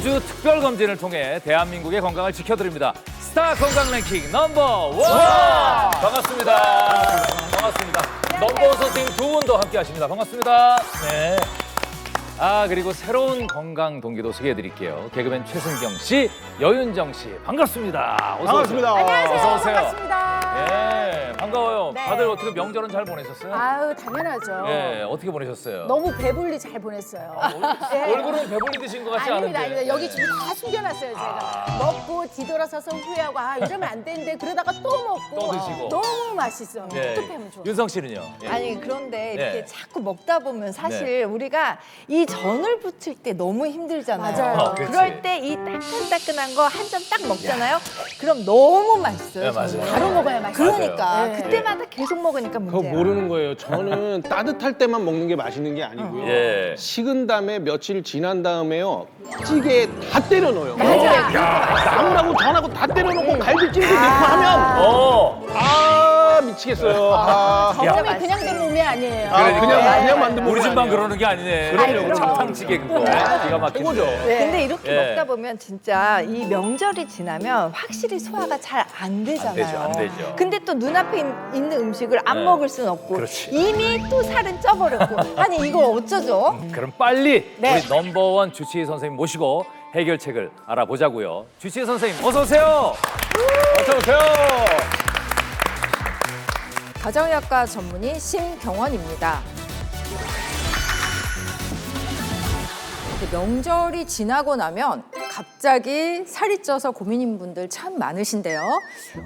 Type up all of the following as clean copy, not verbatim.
매주 특별 검진을 통해 대한민국의 건강을 지켜드립니다. 스타 건강 랭킹 넘버 원! 반갑습니다. 반갑습니다. 넘버 원 선생님 두 분도 함께 하십니다. 반갑습니다. 네. 그리고 새로운 건강 동기도 소개해드릴게요. 개그맨 최승경 씨, 여윤정 씨, 반갑습니다. 어서 반갑습니다. 오세요. 안녕하세요. 어서 오세요. 반갑습니다. 네, 반가워요. 네. 다들 어떻게 명절은 잘 보내셨어요? 아유, 당연하죠. 네, 어떻게 보내셨어요? 너무 배불리 잘 보냈어요. 얼굴은 배불리 드신 것 같지 아닙니다, 않은데. 아닙니다. 여기 지금 다 숨겨놨어요, 제가. 먹고 뒤돌아서서 후회하고, 이러면 안 되는데, 그러다가 또 먹고. 또 드시고. 너무 맛있어. 네. 어떻게 하면 좋아. 윤성 씨는요? 예. 아니 그런데 이렇게 네. 자꾸 먹다 보면 사실 우리가 이 전을 붙일 때 너무 힘들잖아요. 맞아요. 그치. 그럴 때 이 따끈따끈한 거 한 점 딱 먹잖아요. 그럼 너무 맛있어요. 네, 맞아요. 저는. 바로 먹어야 맛있어요. 그러니까 네. 그때마다 계속 먹으니까 그거 문제야. 모르는 거예요. 저는 따뜻할 때만 먹는 게 맛있는 게 아니고요. 예. 식은 다음에 며칠 지난 다음에요. 찌개에 다 때려 넣어요. 맞아. 나물하고 전하고 다 때려 넣고 갈비찜도 넣고 하면 미치겠어요. 저놈이 그냥 된 몸이 아니에요. 그냥 만든 우리 몸이 집만 아니에요. 그러는 게 아니네. 그럼요. 잡탕찌개 그거. 기가 막히죠. 최고죠. 근데 이렇게 예. 먹다 보면 진짜 이 명절이 지나면 확실히 소화가 잘 안 되잖아요. 안 되죠. 근데 또 눈앞에 있는 음식을 안 네. 먹을 순 없고 그렇지. 이미 또 살은 쪄버렸고 아니 이걸 어쩌죠? 그럼 빨리 네. 우리 넘버원 주치의 선생님 모시고 해결책을 알아보자고요. 주치의 선생님 어서 오세요. 어서 오세요. 가정의학과 전문의 심경원입니다. 명절이 지나고 나면 갑자기 살이 쪄서 고민인 분들 참 많으신데요.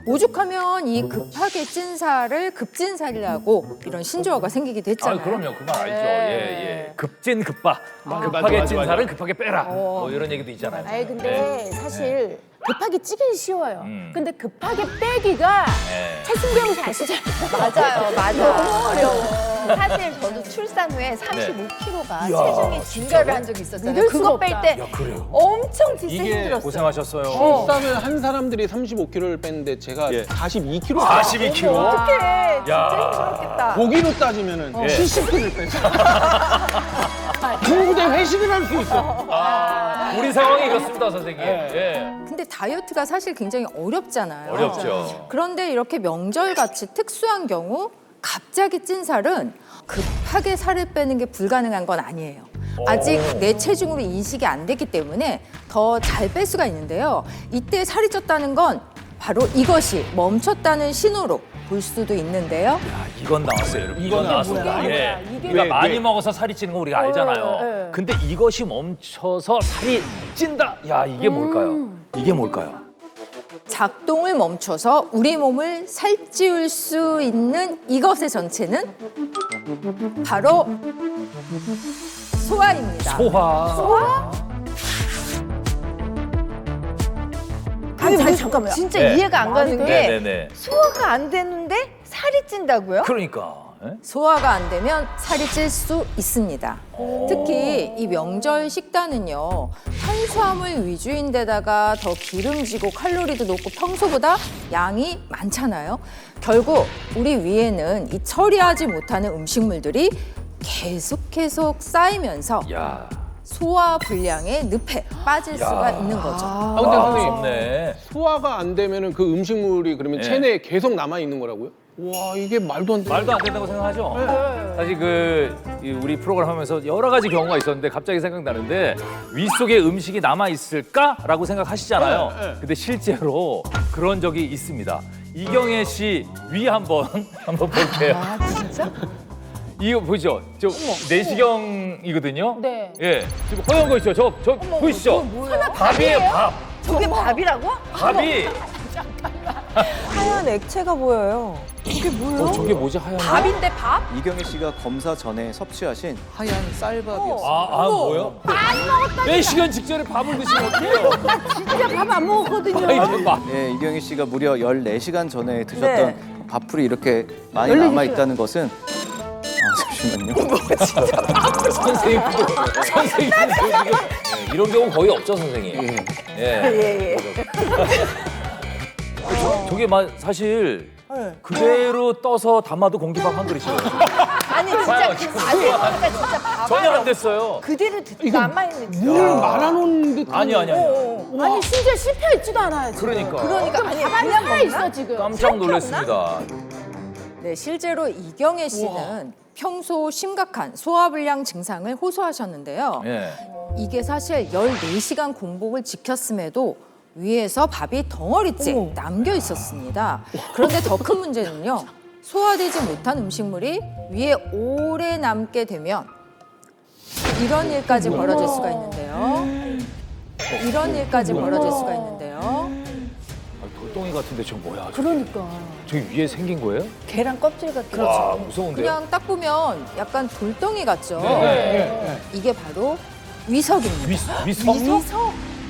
오죽하면 이 급하게 찐 살을 급진살이라고 이런 신조어가 생기기도 했잖아요. 그럼요. 그 말 알죠. 예. 급진 급바. 급하게 맞아, 찐 맞아. 살은 급하게 빼라. 뭐 이런 얘기도 있잖아요. 근데 사실 급하게 찌긴 쉬워요. 음. 근데 급하게 빼기가 네. 최승경 씨 아시잖아요. 맞아요, 맞아. 너무 어려워. 사실 저도 출산 후에 35kg가 이야, 체중이 증가를 한 적이 있었잖아요. 믿을 수가 그거 없다. 뺄 때 그래요. 엄청 진짜 이게 힘들었어요. 고생하셨어요. 출산을 한 사람들이 35kg를 뺐는데 제가 42kg. 42kg. 어떡해, 진짜 야. 힘들었겠다. 고기로 따지면은 예. 70kg를 뺐어요. 중부대 회식을 할 수 있어. 우리 상황이 이렇습니다, 선생님. 네. 예. 근데 다이어트가 사실 굉장히 어렵잖아요. 어렵죠. 그런데 이렇게 명절같이 특수한 경우 갑자기 찐 살은 급하게 살을 빼는 게 불가능한 건 아니에요. 아직 내 체중으로 인식이 안 됐기 때문에 더 잘 뺄 수가 있는데요. 이때 살이 쪘다는 건 바로 이것이 멈췄다는 신호로 볼 수도 있는데요. 이건 나왔어요, 여러분. 이건 나왔어요. 뭐야? 예. 이게 우리가 왜, 많이 왜? 먹어서 살이 찌는 거 우리가 알잖아요. 예. 근데 이것이 멈춰서 살이 찐다. 야, 이게 뭘까요? 이게 뭘까요? 작동을 멈춰서 우리 몸을 살찌울 수 있는 이것의 전체는 바로 소화입니다. 소화. 아니, 잠깐만요. 진짜 네. 이해가 안 가는 게 네네네. 소화가 안 되는데 살이 찐다고요? 그러니까. 예? 소화가 안 되면 살이 찔 수 있습니다. 특히 이 명절 식단은요, 탄수화물 위주인데다가 더 기름지고 칼로리도 높고 평소보다 양이 많잖아요. 결국 우리 위에는 이 처리하지 못하는 음식물들이 계속 쌓이면서 야. 소화 불량의 늪에 빠질 수가 있는 거죠. 근데 아, 선생님 무섭네. 소화가 안 되면은 그 음식물이 그러면 예. 체내에 계속 남아 있는 거라고요? 와 이게 말도 안 돼. 말도 안 된다고 생각하죠? 사실 우리 프로그램 하면서 여러 가지 경우가 있었는데 갑자기 생각나는데 위 속에 음식이 남아 있을까라고 생각하시잖아요. 네, 네. 근데 실제로 그런 적이 있습니다. 이경혜 씨 위 한번 볼게요. 아 진짜? 이거 보이죠? 저 내시경이거든요. 네. 예, 지금 허연 거 있죠? 저 보이시죠? 밥이에요, 밥. 저게 밥이라고? 밥이. 하얀 액체가 보여요. 저게 뭐지 하얀 거? 밥인데 밥? 이경희 씨가 검사 전에 섭취하신 하얀 쌀밥이었어요. 뭐요? 내시경 직전에 밥을 드시면 어떡해요? 진짜 밥 안 먹었거든요. 아이, 밥. 네, 이경희 씨가 무려 14시간 전에 드셨던 밥풀이 이렇게 많이 남아 있다는 것은 잠시만요. 선생님도 지금 이런 경우 거의 없죠, 선생님. 예. 저게 사실 그대로 떠서 담아도 공기밥 한 그릇이에요. 아니 봐요, 진짜 지금. 안 되니까 진짜 봐봐요. 전혀 안 됐어요. 그대로 남아있는 진짜. 물 말아놓은 듯한. 아니. 아니 심지어 씹혀있지도 않아요. 지금. 그러니까. 아니 가만히 그냥 먹나? 있어 지금. 깜짝 놀랐습니다. 네, 실제로 이경애 씨는 평소 심각한 소화불량 증상을 호소하셨는데요. 예. 이게 사실 14시간 공복을 지켰음에도 위에서 밥이 덩어리째 남겨 있었습니다. 그런데 더 큰 문제는요. 소화되지 못한 음식물이 위에 오래 남게 되면 이런 일까지 벌어질 수가 있는데요. 이런 일까지 벌어질 수가 있는데요. 돌덩이 같은데 저 뭐야? 그러니까. 저기 위에 생긴 거예요? 계란 껍질 같은 와, 무서운데요? 그냥 딱 보면 약간 돌덩이 같죠? 네. 이게 바로 위석입니다. 위석?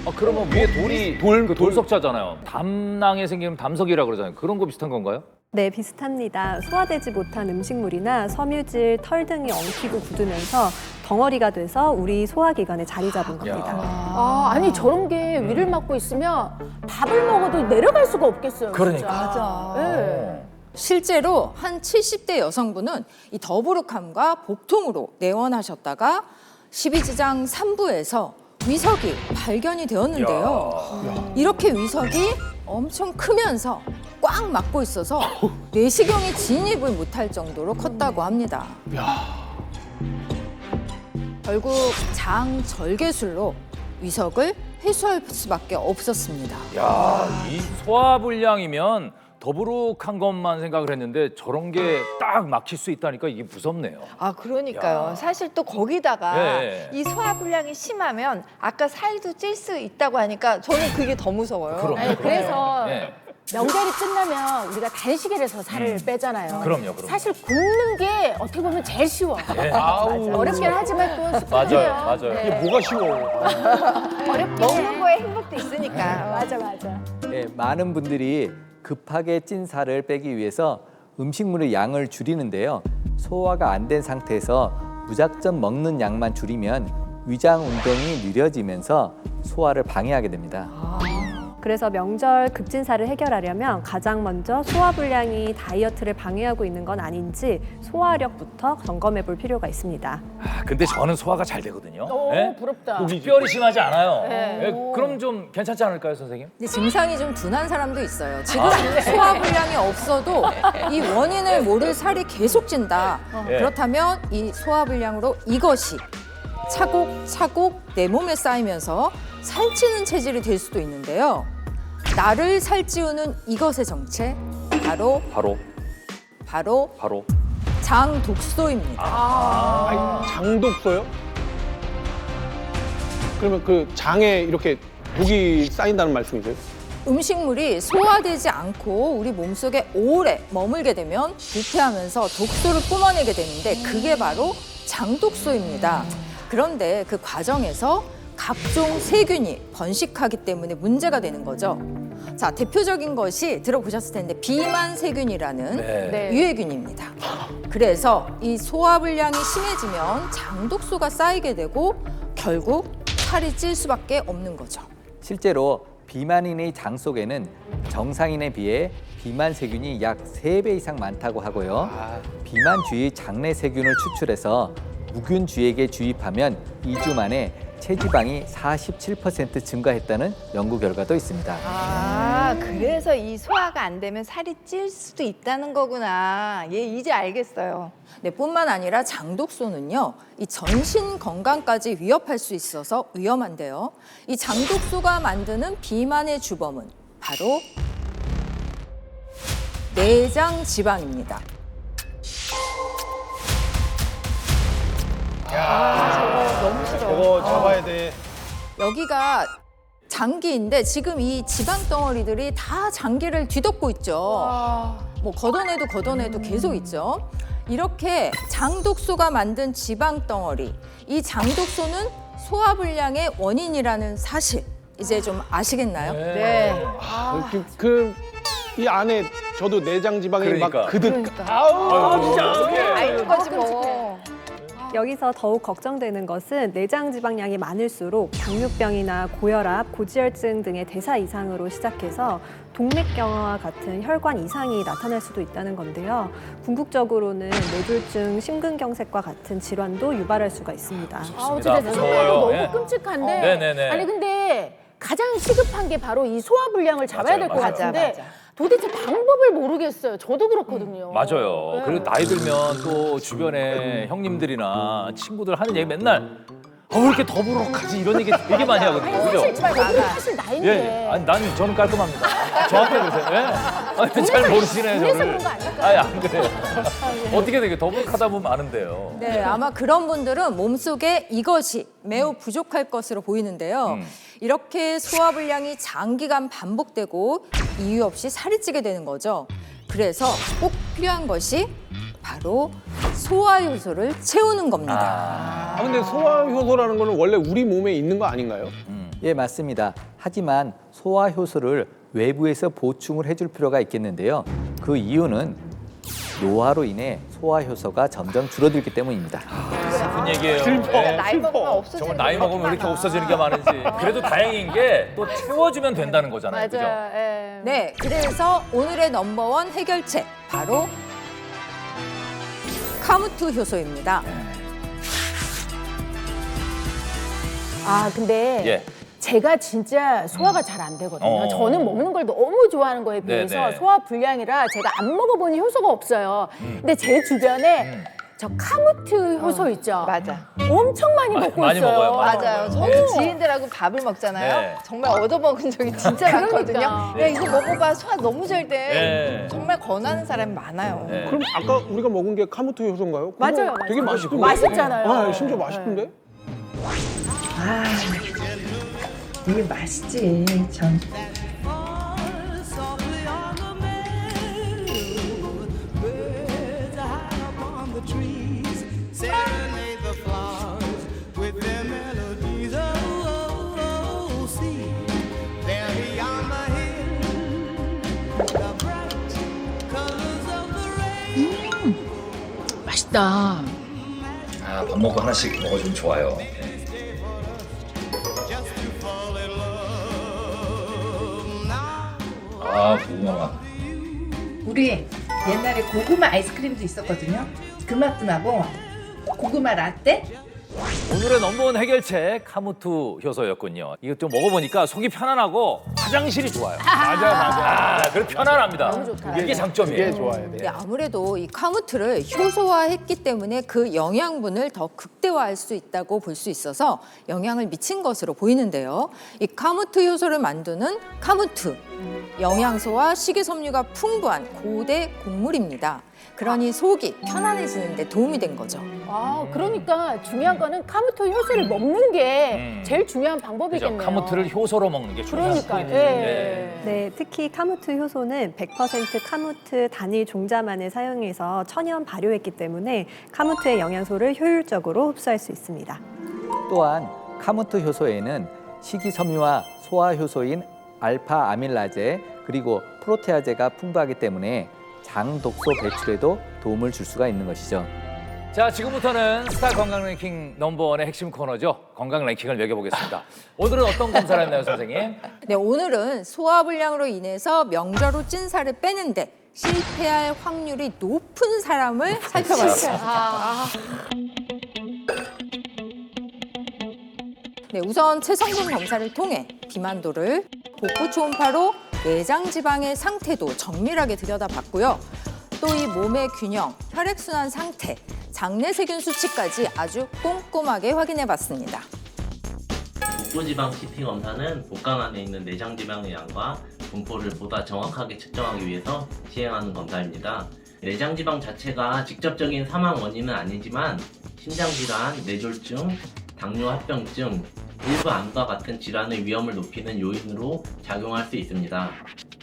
아, 그러면 위에 돌이 돌석자잖아요. 담낭에 생기는 담석이라 그러잖아요. 그런 거 비슷한 건가요? 네, 비슷합니다. 소화되지 못한 음식물이나 섬유질, 털 등이 엉키고 굳으면서 덩어리가 돼서 우리 소화기관에 자리 잡은 겁니다. 아니 저런 게 위를 막고 있으면 밥을 먹어도 내려갈 수가 없겠어요. 그러니까. 진짜. 네. 실제로 한 70대 여성분은 이 더부룩함과 복통으로 내원하셨다가 12지장 3부에서 위석이 발견이 되었는데요. 이렇게 위석이 엄청 크면서 꽉 막고 있어서 내시경에 진입을 못할 정도로 컸다고 합니다. 결국 장절개술로 위석을 회수할 수밖에 없었습니다. 야, 이 소화불량이면 더부룩한 것만 생각을 했는데 저런 게 딱 막힐 수 있다니까 이게 무섭네요. 아 그러니까요. 야. 사실 또 거기다가 네. 이 소화불량이 심하면 아까 살도 찔 수 있다고 하니까 저는 그게 더 무서워요. 그럼. 아니, 그래서 네. 명절이 끝나면 우리가 단식을 해서 살을 빼잖아요. 그럼요. 사실 굶는 게 어떻게 보면 제일 쉬워. 아우. 어렵긴 하지만 또 쉽긴 맞아요, 해요. 맞아요. 네. 이게 뭐가 쉬워? 어렵긴 먹는 해. 거에 행복도 있으니까. 맞아. 예, 많은 분들이 급하게 찐 살을 빼기 위해서 음식물의 양을 줄이는데요. 소화가 안 된 상태에서 무작정 먹는 양만 줄이면 위장 운동이 느려지면서 소화를 방해하게 됩니다. 그래서 명절 급진살을 해결하려면 가장 먼저 소화불량이 다이어트를 방해하고 있는 건 아닌지 소화력부터 점검해 볼 필요가 있습니다. 아, 근데 저는 소화가 잘 되거든요. 오, 네? 부럽다. 특별히 심하지 않아요. 네. 네, 그럼 좀 괜찮지 않을까요, 선생님? 근데 증상이 좀 둔한 사람도 있어요. 지금 소화불량이 없어도 이 원인을 모를 살이 계속 찐다. 네. 그렇다면 이 소화불량으로 이것이 차곡차곡 내 몸에 쌓이면서 살찌는 체질이 될 수도 있는데요. 나를 살찌우는 이것의 정체 바로 장독소입니다. 장독소요? 그러면 그 장에 이렇게 독이 쌓인다는 말씀이세요? 음식물이 소화되지 않고 우리 몸속에 오래 머물게 되면 부패하면서 독소를 뿜어내게 되는데 그게 바로 장독소입니다. 그런데 그 과정에서 각종 세균이 번식하기 때문에 문제가 되는 거죠. 자, 대표적인 것이 들어보셨을 텐데 비만 세균이라는 네. 유해균입니다. 그래서 이 소화불량이 심해지면 장독소가 쌓이게 되고 결국 살이 찔 수밖에 없는 거죠. 실제로 비만인의 장 속에는 정상인에 비해 비만 세균이 약 3배 이상 많다고 하고요. 비만 주의 장내 세균을 추출해서 무균 주에게 주입하면 2주 만에 체지방이 47% 증가했다는 연구 결과도 있습니다. 아 그래서 이 소화가 안 되면 살이 찔 수도 있다는 거구나. 예 이제 알겠어요. 네, 뿐만 아니라 장독소는요, 이 전신 건강까지 위협할 수 있어서 위험한데요. 이 장독소가 만드는 비만의 주범은 바로 내장 지방입니다. 저거 잡아야 돼. 여기가 장기인데 지금 이 지방 덩어리들이 다 장기를 뒤덮고 있죠. 뭐 걷어내도 계속 있죠. 이렇게 장독소가 만든 지방 덩어리, 이 장독소는 소화불량의 원인이라는 사실 이제 좀 아시겠나요? 네. 이 안에 저도 내장 지방이 그러니까. 막 그득. 아우 진짜. 알는 거지 뭐. 여기서 더욱 걱정되는 것은 내장 지방량이 많을수록 당뇨병이나 고혈압, 고지혈증 등의 대사 이상으로 시작해서 동맥경화와 같은 혈관 이상이 나타날 수도 있다는 건데요. 궁극적으로는 뇌졸중, 심근경색과 같은 질환도 유발할 수가 있습니다. 어쨌든 무서워요. 정말 너무 예. 끔찍한데. 네네네. 아니 근데 가장 시급한 게 바로 이 소화불량을 잡아야 될 것 맞아요. 같은데 맞아. 도대체 방법을 모르겠어요. 저도 그렇거든요. 맞아요. 네. 그리고 나이 들면 또 주변에 형님들이나 친구들 하는 얘기 맨날 왜 이렇게 더부룩하지 이런 얘기 되게 많이 하거든요. 아니 그죠? 사실 저도 사실 나이인데. 예, 아니 저는 깔끔합니다. 저한테 그러세요. 예? 아니, 잘 모르시네 그래서 저를. 그런 거 아닐까요? 아니 안 그래요. 어떻게 되게 더부룩하다 보면 아는데요. 네, 아마 그런 분들은 몸속에 이것이 매우 부족할 것으로 보이는데요. 이렇게 소화불량이 장기간 반복되고 이유 없이 살이 찌게 되는 거죠. 그래서 꼭 필요한 것이 바로 소화효소를 채우는 겁니다. 근데 소화효소라는 거는 원래 우리 몸에 있는 거 아닌가요? 예, 맞습니다. 하지만 소화효소를 외부에서 보충을 해줄 필요가 있겠는데요. 그 이유는 노화로 인해 소화효소가 점점 줄어들기 때문입니다. 슬픈 얘기예요. 예. 나이 먹으면 없어지는 정말 나이 먹으면 왜 이렇게 없어지는 게 많은지. 그래도 다행인 게 또 채워주면 된다는 거잖아요. 그죠? 맞아요. 예. 네, 그래서 오늘의 넘버원 해결책 바로 카무트 효소입니다. 아 근데 예. 제가 진짜 소화가 잘 안 되거든요. 저는 먹는 걸 너무 좋아하는 거에 비해서 네네. 소화 불량이라 제가 안 먹어본 효소가 없어요. 근데 제 주변에 저 카무트 효소 있죠. 맞아. 엄청 많이 먹고 많이 있어요. 먹어요. 맞아요. 저도 지인들하고 밥을 먹잖아요. 네. 정말 얻어먹은 적이 진짜 많거든요. 그러니까. 야, 이거 먹어봐. 소화 너무 잘 돼. 네. 정말 권하는 사람이 많아요. 네. 그럼 아까 우리가 먹은 게 카무트 효소인가요? 그거 맞아요. 되게 맞아요. 맛있고 맛있잖아요. 아, 심지어 맛있던데? 되게 맛있지. 전 맛있다. 아, 밥 먹고 하나씩 먹어주면 좋아요. 아, 고구마 맛. 우리 옛날에 고구마 아이스크림도 있었거든요. 그 맛도 나고 고구마 라떼? 오늘의 넘버원 해결책 카무트 효소였군요. 이거 좀 먹어보니까 속이 편안하고 화장실이 좋아요. 맞아. 그래 편안합니다. 너무 좋다. 이게 장점이에요. 이게 좋아야 돼. 네, 아무래도 이 카무트를 효소화했기 때문에 그 영양분을 더 극대화할 수 있다고 볼 수 있어서 영향을 미친 것으로 보이는데요. 이 카무트 효소를 만드는 카무트, 영양소와 식이섬유가 풍부한 고대 곡물입니다. 그러니 속이 편안해지는 데 도움이 된 거죠. 아 그러니까 중요한 거는 카무트 효소를 먹는 게 제일 중요한 방법이겠네요. 그죠? 카무트를 효소로 먹는 게 중요한 그러니까. 포인트죠. 예. 네, 특히 카무트 효소는 100% 카무트 단일 종자만을 사용해서 천연 발효했기 때문에 카무트의 영양소를 효율적으로 흡수할 수 있습니다. 또한 카무트 효소에는 식이섬유와 소화효소인 알파 아밀라제 그리고 프로테아제가 풍부하기 때문에 장 독소 배출에도 도움을 줄 수가 있는 것이죠. 자, 지금부터는 스타 건강 랭킹 넘버원의 핵심 코너죠. 건강 랭킹을 매겨보겠습니다. 오늘은 어떤 검사를 했나요, 선생님? 네, 오늘은 소화불량으로 인해서 명절 후 찐 살을 빼는데 실패할 확률이 높은 사람을 살펴봤습니다. 네, 우선 체성분 검사를 통해 비만도를, 복부 초음파로 내장 지방의 상태도 정밀하게 들여다봤고요. 또 이 몸의 균형, 혈액순환 상태, 장내 세균 수치까지 아주 꼼꼼하게 확인해봤습니다. 복부지방 CT 검사는 복강 안에 있는 내장 지방의 양과 분포를 보다 정확하게 측정하기 위해서 시행하는 검사입니다. 내장 지방 자체가 직접적인 사망 원인은 아니지만 심장 질환, 뇌졸중, 당뇨 합병증, 일부 암과 같은 질환의 위험을 높이는 요인으로 작용할 수 있습니다.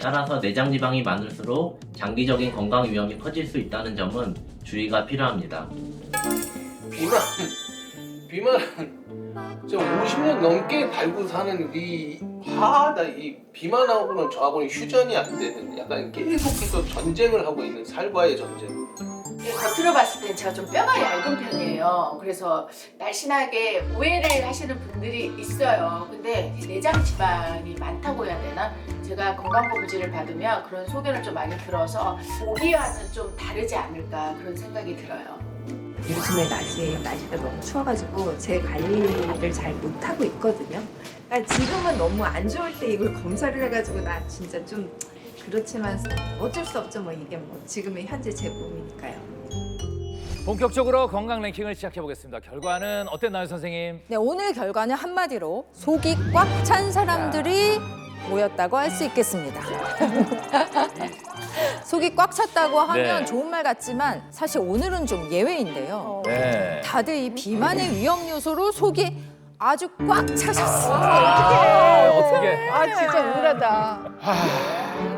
따라서 내장 지방이 많을수록 장기적인 건강 위험이 커질 수 있다는 점은 주의가 필요합니다. 비만 제가 50년 넘게 달고 사는 이 비만하고는 저하고는 휴전이 안 되는 약간 계속해서 전쟁을 하고 있는 살과의 전쟁. 겉으로 봤을 땐 제가 좀 뼈가 얇은 편이에요. 그래서 날씬하게 오해를 하시는 분들이 있어요. 근데 내장 지방이 많다고 해야 되나? 제가 건강검진을 받으면 그런 소견을 좀 많이 들어서 보기와는 좀 다르지 않을까 그런 생각이 들어요. 요즘에 날씨가 너무 추워가지고 제 관리를 잘 못하고 있거든요. 그러니까 지금은 너무 안 좋을 때 이걸 검사를 해가지고 나 진짜 좀 그렇지만 어쩔 수 없죠. 뭐 이게 뭐 지금의 현재 제 몸이니까요. 본격적으로 건강 랭킹을 시작해 보겠습니다. 결과는 어땠나요, 선생님? 네, 오늘 결과는 한마디로 속이 꽉 찬 사람들이 모였다고 할 수 있겠습니다. 속이 꽉 찼다고 하면 네. 좋은 말 같지만 사실 오늘은 좀 예외인데요. 네. 다들 이 비만의 위험 요소로 속이 아주 꽉 차셨어요. 어떻게? 아 진짜 우울하다.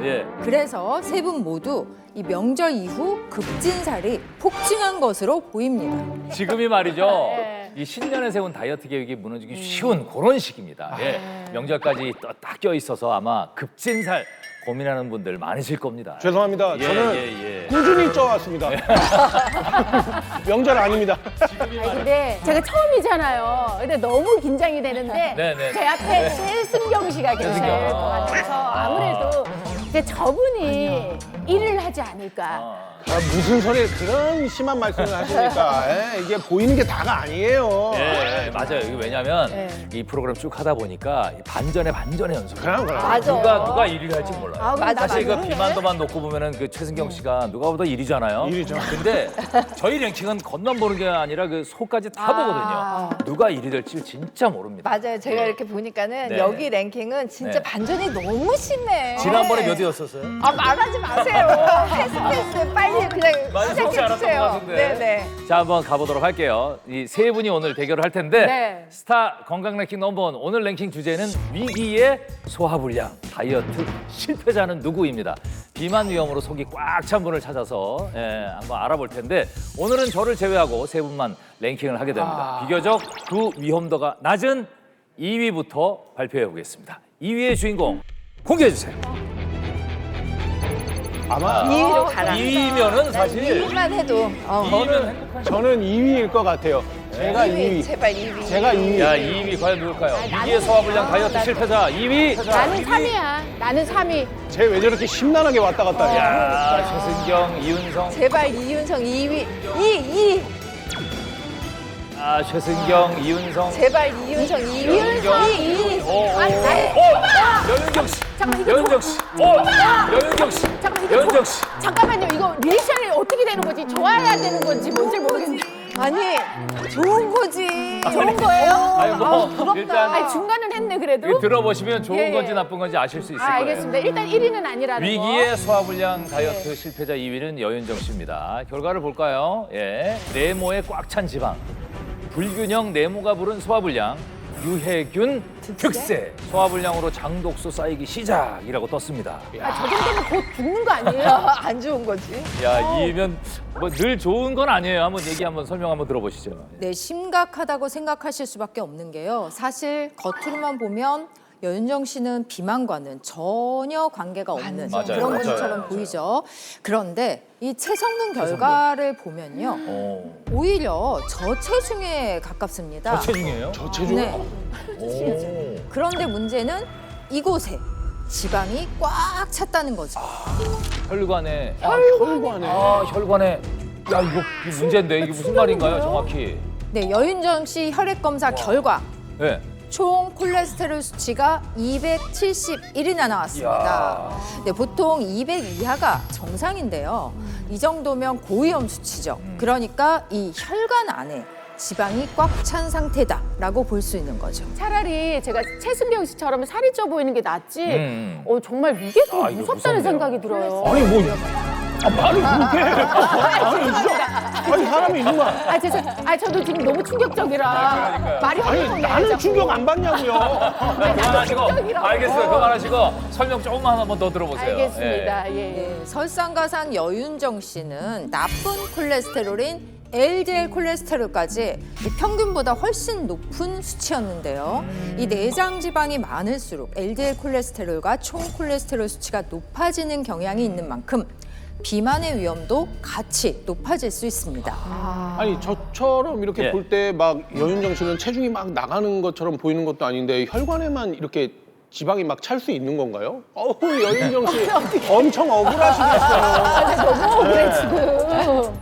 예. 그래서 세 분 모두 이 명절 이후 급진살이 폭증한 것으로 보입니다. 지금이 말이죠. 이 신년에 세운 다이어트 계획이 무너지기 쉬운 그런 시기입니다. 예. 명절까지 딱 껴 있어서 아마 급진살 고민하는 분들 많으실 겁니다. 죄송합니다. 예, 저는 예, 예. 꾸준히 쪄왔습니다. 명절 아닙니다. 근데 제가 처음이잖아요. 근데 너무 긴장이 되는데 네네. 제 앞에 최승경 씨가 계실 최승경. 것 같아서 아무래도 이제 저분이 일을 하지 않을까. 무슨 소리를 그런 심한 말씀을 하십니까? 이게 보이는 게 다가 아니에요. 예, 맞아요. 이게 왜냐면 네. 이 프로그램 쭉 하다 보니까 이 반전의 연속. 그럼. 맞아. 누가 1위를 할지 몰라요. 아, 맞아, 사실 그 맞아. 비만도만 놓고 보면은 그 최승경 씨가 누가 보다 1위잖아요. 1위죠. 근데 저희 랭킹은 겉만 보는 게 아니라 그 속까지 다 보거든요. 누가 1위 될지 진짜 모릅니다. 맞아요. 제가 네. 이렇게 보니까는 네. 여기 랭킹은 진짜 네. 반전이 너무 심해. 지난번에 몇 위였었어요? 아 말하지 마세요. 패스 빨리 그냥 많이 속지 시작해 않았던 것 주세요. 같은데. 네네. 자, 한번 가보도록 할게요. 이 세 분이 오늘 대결을 할 텐데 네. 스타 건강 랭킹 넘버원 오늘 랭킹 주제는 위기의 소화불량 다이어트 실패자는 누구입니다. 비만 위험으로 속이 꽉 찬 분을 찾아서 한번 알아볼 텐데 오늘은 저를 제외하고 세 분만 랭킹을 하게 됩니다. 비교적 그 위험도가 낮은 2위부터 발표해 보겠습니다. 2위의 주인공 공개해 주세요. 아마 2위로 가라. 2위면은 사실 2위만 해도. 2위면 행복한. 저는 2위일 것 같아요. 제가 2위. 제발 2위. 제가 2위. 야, 2위 과연 누굴까요? 위기의 소화불량 다이어트 실패자 2위. 나는 3위야. 나는 3위. 쟤 왜 저렇게 심란하게 왔다 갔다 해? 야, 최승경, 이윤성. 제발 이윤성 2위. 2. 아, 최승경, 이윤성. 제발 이윤성 2위. 이윤성. 2. 여윤경 씨. 잠깐만, 이거 여윤경 씨. 여윤경 씨. 잠깐만, 이거 여윤경 씨. 잠깐만요. 이거 리액션이 어떻게 되는 거지? 좋아야 되는 건지 뭔지 모르겠는데. 아니 좋은 거지. 좋은 거예요? 아니, 뭐, 부럽다. 일단 아니, 중간은 했네, 그래도. 이거 들어보시면 좋은 예, 건지 예. 나쁜 건지 아실 수 있을 거예요. 알겠습니다. 일단 1위는 아니라는 거. 위기의 소화불량 다이어트 실패자 2위는 여윤정 씨입니다. 결과를 볼까요? 예. 네모에 꽉 찬 지방, 불균형 네모가 부른 소화불량, 유해균 득세. 소화불량으로 장독소 쌓이기 시작이라고 떴습니다. 저 정도면 곧 죽는 거 아니에요? 안 좋은 거지. 야, 2위면 뭐 늘 좋은 건 아니에요. 한번 설명 한번 들어보시죠. 네, 심각하다고 생각하실 수밖에 없는 게요. 사실 겉으로만 보면 여윤정 씨는 비만과는 전혀 관계가 없는 맞아요. 그런 맞아요. 분처럼 보이죠. 그런데 이 체성능 결과를 보면요. 오히려 저체중에 가깝습니다. 저체중이에요? 저체중. 네. 오. 그런데 문제는 이곳에 지방이 꽉 찼다는 거죠. 혈관에. 혈관에. 혈관에. 야, 이거 문제인데 이게 무슨 말인가요, 정확히? 네, 여윤정 씨 혈액 검사 결과 네. 총 콜레스테롤 수치가 271이나 나왔습니다. 네, 보통 200 이하가 정상인데요. 이 정도면 고위험 수치죠. 그러니까 이 혈관 안에 지방이 꽉 찬 상태다라고 볼 수 있는 거죠. 차라리 제가 최승경 씨처럼 살이 쪄 보이는 게 낫지. 정말 이게 더 이거 무섭다는 무섭네요. 생각이 들어요. 아니 뭐 말을 그렇게 해. 아니 사람이 누가 저도 지금 너무 충격적이라 말이 아니 헛나오네, 나는 자꾸. 충격 안 받냐고요. 그만하시고. 충격이라고. 알겠어요. 그만하시고 설명 조금만 한번 더 들어보세요. 알겠습니다. 예. 네, 설상가상 여윤정 씨는 나쁜 콜레스테롤인 LDL 콜레스테롤까지 이 평균보다 훨씬 높은 수치였는데요. 이 내장 지방이 많을수록 LDL 콜레스테롤과 총 콜레스테롤 수치가 높아지는 경향이 있는 만큼 비만의 위험도 같이 높아질 수 있습니다. 아니 저처럼 이렇게 예. 볼 때 막 여윤정 씨는 체중이 막 나가는 것처럼 보이는 것도 아닌데 혈관에만 이렇게 지방이 막 찰 수 있는 건가요? 어우 여윤정 씨 엄청 억울하시겠어요. 너무 억울해 지금.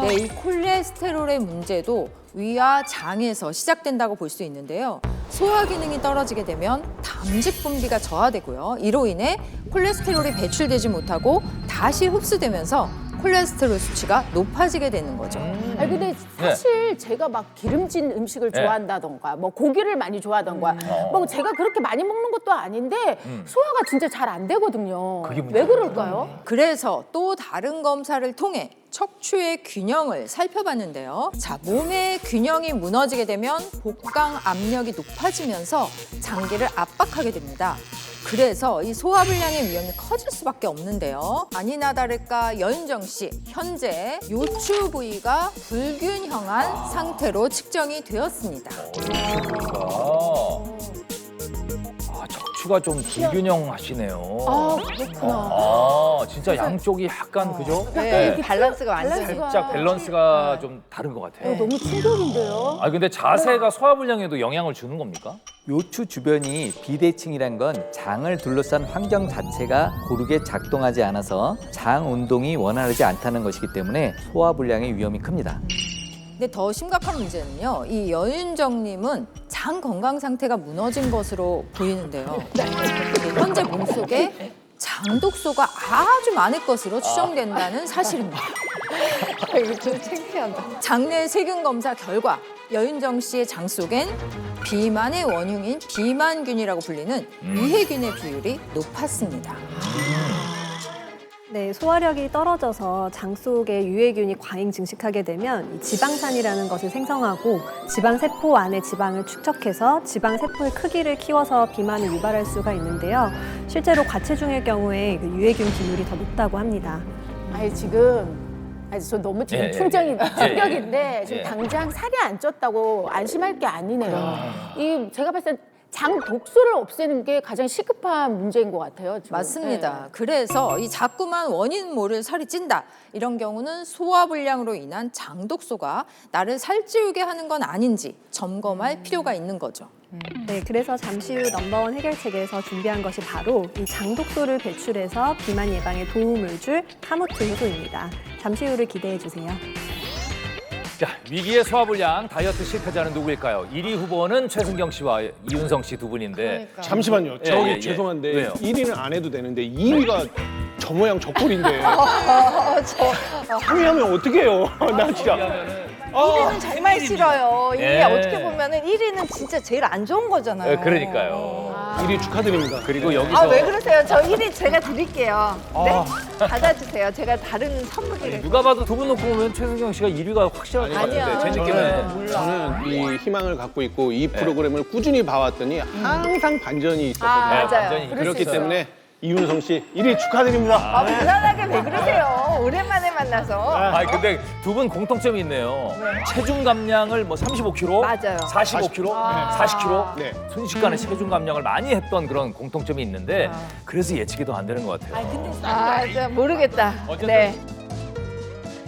네, 이 콜레스테롤의 문제도 위와 장에서 시작된다고 볼 수 있는데요. 소화 기능이 떨어지게 되면 담즙 분비가 저하되고요. 이로 인해 콜레스테롤이 배출되지 못하고 다시 흡수되면서 콜레스테롤 수치가 높아지게 되는 거죠. 아니 근데 사실 제가 막 기름진 음식을 좋아한다던가 뭐 고기를 많이 좋아하던가 뭐 제가 그렇게 많이 먹는 것도 아닌데 소화가 진짜 잘 안 되거든요. 왜 그럴까요? 그래서 또 다른 검사를 통해 척추의 균형을 살펴봤는데요. 자, 몸의 균형이 무너지게 되면 복강 압력이 높아지면서 장기를 압박하게 됩니다. 그래서 이 소화불량의 위험이 커질 수밖에 없는데요. 아니나 다를까 여윤정 씨, 현재 요추 부위가 불균형한 상태로 측정이 되었습니다. 척추가 좀 불균형하시네요. 아 그렇구나. 아, 진짜 양쪽이 약간 그죠? 네, 밸런스가 완전 살짝 밸런스가 좀 다른 것 같아요. 너무 충격인데요. 아 근데 자세가 소화불량에도 영향을 주는 겁니까? 요추 주변이 비대칭이란 건 장을 둘러싼 환경 자체가 고르게 작동하지 않아서 장 운동이 원활하지 않다는 것이기 때문에 소화불량의 위험이 큽니다. 근데 더 심각한 문제는요. 이 여윤정님은 장 건강 상태가 무너진 것으로 보이는데요. 현재 몸속에 장독소가 아주 많을 것으로 추정된다는 사실입니다. 이거 좀 창피하다. 장내 세균 검사 결과 여윤정 씨의 장 속엔 비만의 원흉인 비만균이라고 불리는 유해균의 비율이 높았습니다. 네, 소화력이 떨어져서 장 속에 유해균이 과잉 증식하게 되면 이 지방산이라는 것을 생성하고 지방세포 안에 지방을 축적해서 지방세포의 크기를 키워서 비만을 유발할 수가 있는데요. 실제로 과체중의 경우에 그 유해균 비율이 더 높다고 합니다. 아니 지금 저 너무 지금 충격인데 지금 당장 살이 안 쪘다고 안심할 게 아니네요. 이 제가 봤을 때 장 독소를 없애는 게 가장 시급한 문제인 것 같아요. 지금. 맞습니다. 그래서 이 자꾸만 원인 모를 살이 찐다. 이런 경우는 소화불량으로 인한 장독소가 나를 살찌우게 하는 건 아닌지 점검할 필요가 있는 거죠. 네, 그래서 잠시 후 넘버원 해결책에서 준비한 것이 바로 이 장독소를 배출해서 비만 예방에 도움을 줄 카모트 효소입니다. 잠시 후를 기대해 주세요. 자, 위기의 소화불량 다이어트 실패자는 누구일까요? 1위 후보는 최승경 씨와 이윤성 씨 두 분인데 잠시만요. 저기 죄송한데 왜요? 1위는 안 해도 되는데 2위가 저 모양 저 꼴인데 3위 하면 어떻게 해요? 나 진짜 1위는 정말 싫어요. 이게 예. 어떻게 보면은 1위는 진짜 제일 안 좋은 거잖아요. 그러니까요. 1위 축하드립니다. 그리고 여기서 아, 왜 그러세요? 저 1위 제가 드릴게요. 네? 받아주세요. 제가 다른 선물을. 누가 봐도 두 분 놓고 보면 최승경 씨가 1위가 확실할 것 아니야. 같은데 제 느낌은 저는 이 희망을 갖고 있고 이 프로그램을 꾸준히 봐왔더니 항상 반전이 있었거든요. 맞아요. 완전히 그렇기 때문에 이윤성 씨 1위 축하드립니다. 아, 무난하게 왜 그러세요? 오랜만에 만나서. 아 근데 두 분 공통점이 있네요. 체중 감량을 뭐 35kg, 맞아요. 45kg, 40kg 네. 순식간에 체중 감량을 많이 했던 그런 공통점이 있는데 그래서 예측이 더 안 되는 것 같아요. 아, 진짜 모르겠다. 어쨌든 네.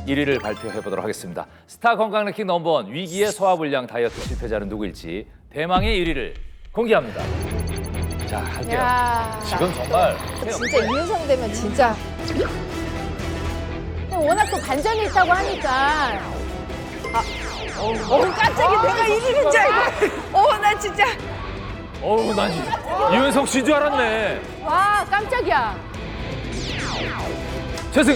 1위를 발표해 보도록 하겠습니다. 스타 건강 랭킹 넘버원 위기의 소화불량 다이어트 실패자는 누구일지 대망의 1위를 공개합니다. 자, 할게요. 지금 정말 진짜 이윤성 되면 진짜. 워낙 또 반전이 있다고 하니까 깜짝이야. 내가 1위인 줄 알고. 나 진짜. 어우, 난 이윤성 씨인 줄 알았네. 와 깜짝이야. 최승.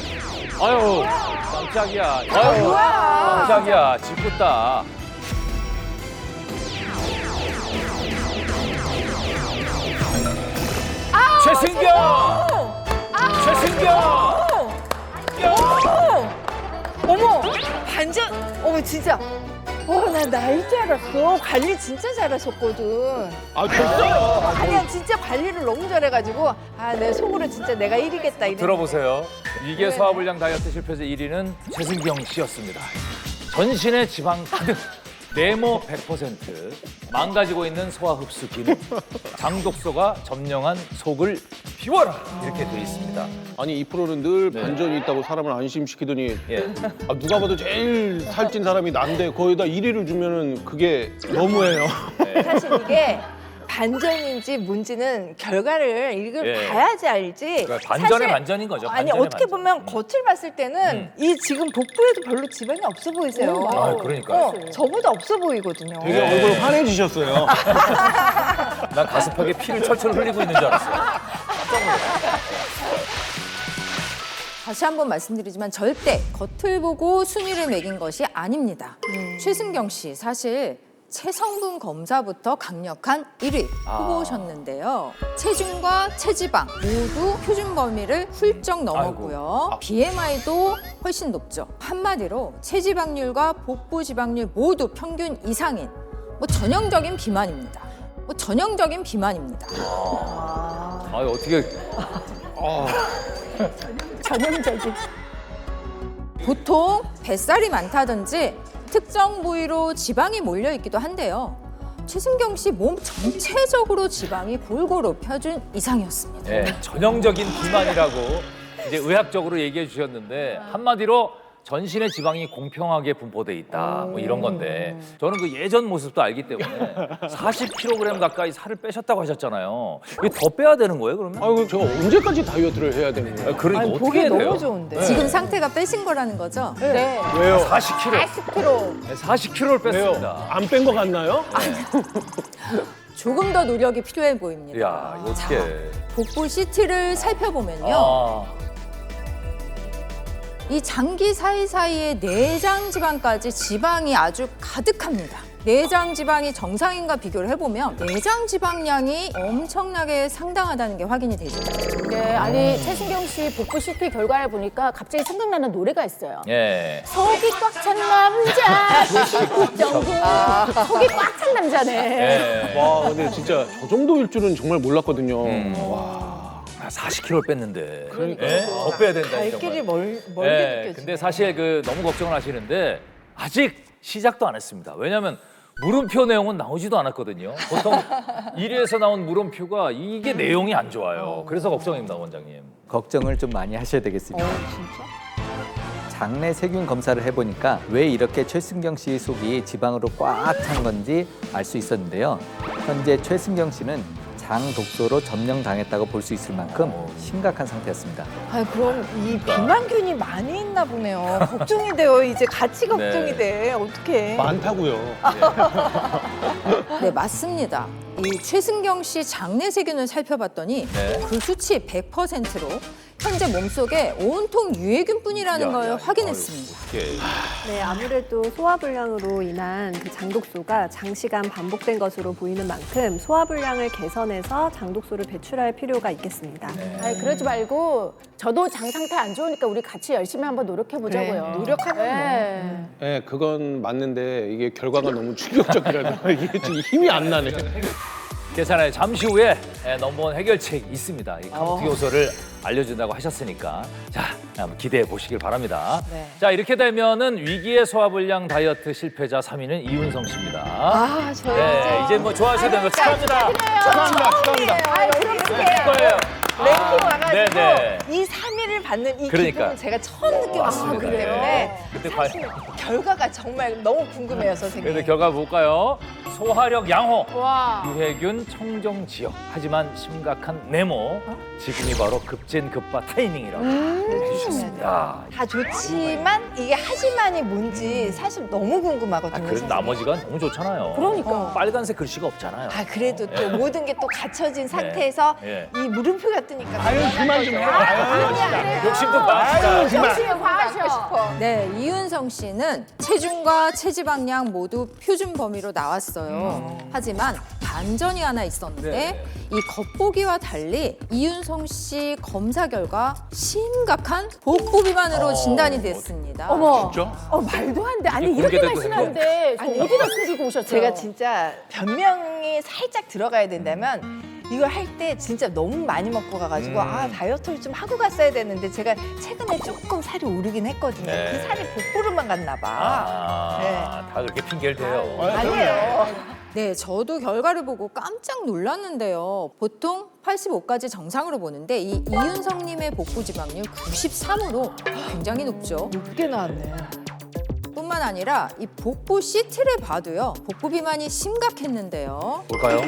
아유, 깜짝이야. 아유, 깜짝이야. 짓궂다. 최승경! 최승경! 어머, 반전. 진짜. 나 나일 줄 알았어. 관리 진짜 잘하셨거든. 아 됐어요. 아니야, 진짜 관리를 너무 잘해가지고 내 속으로 진짜 내가 1위겠다. 들어보세요. 위기의 소화불량 다이어트 실패자 1위는 최승경 씨였습니다. 전신에 지방 가득, 네모 100%, 망가지고 있는 소화 흡수 기능, 장독소가 점령한 속을 비워라 이렇게 돼 있습니다. 아니 이 프로는 늘 반전이 있다고 사람을 안심시키더니 아, 누가 봐도 제일 살찐 사람이 난데 거기다 1위를 주면은 그게 너무해요. 사실 이게 반전인지 뭔지는 결과를 예. 봐야지 알지. 그러니까 반전의 반전인 거죠. 아니 반전의 어떻게 반전. 보면 겉을 봤을 때는 이 지금 복부에도 별로 지방이 없어 보이세요. 아, 그러니까요. 저보다 없어 보이거든요. 되게 얼굴 환해지셨어요. 난 가슴팍에 피를 철철 흘리고 있는 줄 알았어요. 다시 한번 말씀드리지만 절대 겉을 보고 순위를 매긴 것이 아닙니다. 최승경 씨 사실 체성분 검사부터 강력한 1위 후보셨는데요. 체중과 체지방 모두 표준 범위를 훌쩍 넘었고요. BMI도 훨씬 높죠. 한마디로 체지방률과 복부 지방률 모두 평균 이상인 전형적인 비만입니다. 전형적인 비만입니다. 아, 어떻게 전형적인. 보통 뱃살이 많다든지 특정 부위로 지방이 몰려 있기도 한데요. 최승경 씨 몸 전체적으로 지방이 골고루 표준 이상이었습니다. 네, 전형적인 비만이라고 이제 의학적으로 얘기해 주셨는데 한마디로 전신의 지방이 공평하게 분포돼 있다 뭐 이런 건데 저는 그 예전 모습도 알기 때문에 40kg 가까이 살을 빼셨다고 하셨잖아요. 이게 더 빼야 되는 거예요 그러면? 아이고 제가 언제까지 다이어트를 해야 되는 거예요? 그러니까 아니, 어떻게 보기 해야 돼요? 너무 좋은데. 지금 상태가 빼신 거라는 거죠? 네. 왜요? 40kg. 40kg. 네, 40kg를 뺐습니다. 안 뺀 거 같나요? 조금 더 노력이 필요해 보입니다. 이야, 이거 어떻게? 복부 CT를 살펴보면요. 아, 이 장기 사이사이에 내장 지방까지 지방이 아주 가득합니다. 내장 지방이 정상인과 비교를 해보면 내장 지방량이 엄청나게 상당하다는 게 확인이 되죠. 네, 아니 최승경 씨 복부 CT 결과를 보니까 갑자기 생각나는 노래가 있어요. 예. 속이 꽉 찬 남자, 정국. 속이 꽉 찬 남자네. 예. 와 근데 진짜 저 정도일 줄은 정말 몰랐거든요. 와. 40kg 뺐는데. 예? 더 빼야 된다. 갈 길이 멀게 느껴지네. 근데 사실 그 너무 걱정을 하시는데 아직 시작도 안 했습니다. 왜냐하면 물음표 내용은 나오지도 않았거든요. 보통 1위에서 나온 물음표가 이게 내용이 안 좋아요. 그래서 걱정입니다, 원장님. 걱정을 좀 많이 하셔야 되겠습니다. 장내 세균 검사를 해보니까 왜 이렇게 최승경 씨 속이 지방으로 꽉 찬 건지 알 수 있었는데요. 현재 최승경 씨는 장 독소로 점령당했다고 볼 수 있을 만큼 심각한 상태였습니다. 아 그럼 이 비만균이 많이 있나 보네요. 걱정이 돼요. 이제 같이 걱정이 돼. 어떡해. 많다고요. 네, 맞습니다. 이 최승경 씨 장내 세균을 살펴봤더니 네. 그 수치 100%로 현재 몸속에 온통 유해균뿐이라는 걸 확인했습니다. 어떻게? 네, 아무래도 소화불량으로 인한 그 장독소가 장시간 반복된 것으로 보이는 만큼 소화불량을 개선해서 장독소를 배출할 필요가 있겠습니다. 아니, 그러지 말고 저도 장 상태 안 좋으니까 우리 같이 열심히 한번 노력해 보자고요. 그래, 노력하면 네. 네, 그건 맞는데 이게 결과가 너무 충격적이라서 이게 지금 힘이 안 나네. 계산에 잠시 후에 넘버원 해결책이 있습니다. 이 카운트 요소를 알려준다고 하셨으니까 자 한번 기대해 보시길 바랍니다. 네. 자 이렇게 되면은 위기의 소화불량 다이어트 실패자 3위는 이윤성 씨입니다. 아, 저 네, 이제 뭐 좋아하셔야 되는 거 축하합니다. 축하합니다. 아, 그럼 이렇게 거예요. 랭킹 와가지고 네네. 이 3위를 받는 이 그러니까. 기분은 제가 처음 느껴봤기 맞습니다. 때문에 그때 사실 결과가 정말 너무 궁금해요, 선생님. 그래도 결과 볼까요? 소화력 양호, 와. 유해균 청정 지역, 하지만 심각한 네모. 지금이 바로 급진급파 타이밍이라고 해주셨습니다. 다 좋지만 이게 하지만이 뭔지 사실 너무 궁금하거든요. 그래도 선생님. 나머지가 너무 좋잖아요. 그러니까. 빨간색 글씨가 없잖아요. 아 그래도 또 모든 게 또 갖춰진 상태에서 예. 이 물음표가 뜨니까 아유 그만 좀 해. 아유, 욕심도 많다. 정신이 과하셔. 네, 이윤성 씨는 체중과 체지방량 모두 표준 범위로 나왔어요. 하지만 반전이 하나 있었는데 네. 이 겉보기와 달리 이윤성 씨 검사 결과 심각한 복부 비만으로 진단이 됐습니다. 어머. 진짜? 말도 안 돼. 아니 이게 이렇게 공개돼도 날씬한데 저 아니, 어디다 숨기고 오셨어요? 제가 진짜 변명이 살짝 들어가야 된다면 이거 할 때 진짜 너무 많이 먹고 가가지고 다이어트를 좀 하고 갔어야 되는데 제가 최근에 조금 살이 오르긴 했거든요. 네. 그 살이 복부로만 갔나 봐. 다 그렇게 핑계를 대요. 아니에요. 네, 저도 결과를 보고 깜짝 놀랐는데요. 보통 85까지 정상으로 보는데 이 이윤성님의 복부 지방률 93으로 굉장히 높죠. 높게 나왔네. 뿐만 아니라 이 복부 CT를 봐도요. 복부 비만이 심각했는데요. 볼까요?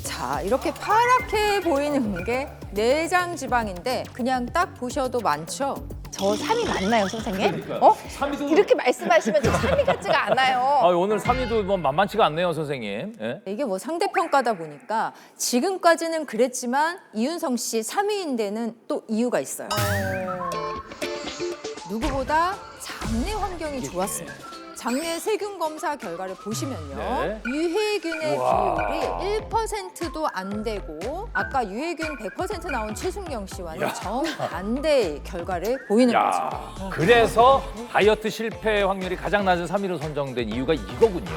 자, 이렇게 파랗게 보이는 게 내장 지방인데 그냥 딱 보셔도 많죠. 저 3위 맞나요, 선생님? 그러니까요. 3위도 이렇게 말씀하시면 저 3위 같지가 않아요. 오늘 3위도 뭐 만만치가 않네요, 선생님. 예? 이게 뭐 상대평가다 보니까 지금까지는 그랬지만 이윤성 씨 3위인 데는 또 이유가 있어요. 누구보다 장내 환경이 좋았습니다. 장내 세균 검사 결과를 보시면요. 네. 유해균의 우와. 비율이 1%도 안 되고 아까 유해균 100% 나온 최순경 씨와는 정반대의 결과를 보이는 거죠. 그래서 다이어트 실패 확률이 가장 낮은 3위로 선정된 이유가 이거군요.